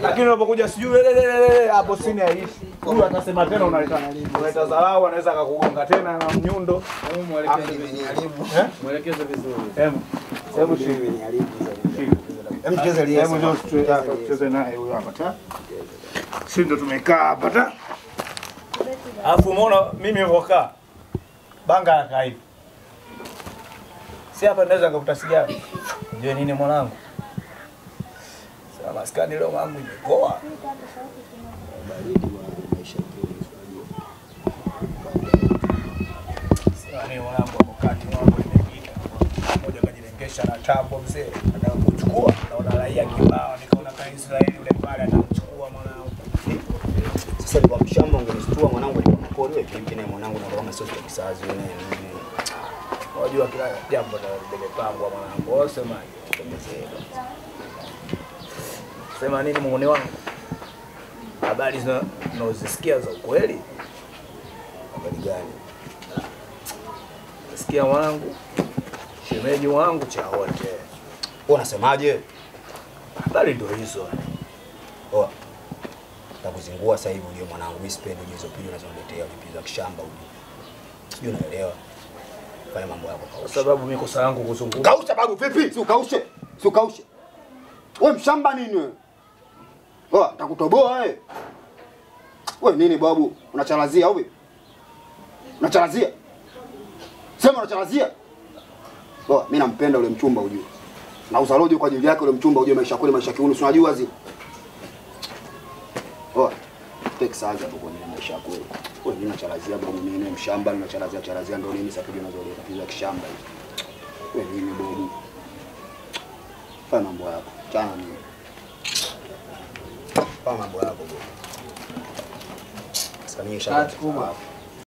Lakini unapokuja sijui hapo sini haishi. Huyu atasema tena unaleta dharau, anaweza akakugonga tena na mnyundo. Mwelekeze vizuri. Hebu shivi ni haribu zaidi. Hebu cheze leo. Hebu ndio tucheze naye huyo hapa ta. Sisi ndo tumekaa hapa ta. Alafu umeona mimi nilivyokaa. Banga akaa hivi. Si hapa naweza kukuta sigara. Ndio nini mwanangu? Sasa maskani leo wangu imekoa. Baridi bwana maisha yetu. Sasa ni mwanangu wakati wangu imepita. Mmoja kajilengesha na tambo mzee. Anataka kuchukua. Naona raia kibao nikaona kama Israeli yule pale atamchukua mwanangu. Sasa ni kwa mshamba ungenistua mwanangu ni mkori wewe vipi naye mwanangu na kama sio kisazi wewe. Unajua kila jambo limepangwa mwanangu. Wewe sema sema nini muone wangu? Habari zinazosikia za ukweli? Habari gani? Nasikia mwanangu. Shemeji wangu cha wote. Wewe unasemaje? Habari ndio hizo. Oh. Takuzingua sasa hivi uje mwanangu, mimi sipendi hizo pili unazoniletea vipi za kishamba uje. Sijui unaelewa. Fanya mambo yako kwa sababu mimi kosa yangu kuzunguka. Kausha babu vipi? Si ukaushe. Si ukaushe. Wewe mshamba nini wewe? Oh, takutoboa wewe. Wewe nini babu? Unachalazia wewe? Unachalazia? Sema unachalazia? Oh, mimi nampenda ule mchumba ujue. Na uzaloje kwa ajili yake ule mchumba ujue maisha kule maisha kiuni, unajua zile. Oh, teksaja tu kwenye maisha yako. Wewe nini unachalazia babu mimi mshamba unachalazia ndio nini sasa unazoleta pia kishamba hivi. Wewe nini babu? Fanya mambo yako. Chana mimi. Fanya mambo yako babu. Sasa mimi shaka.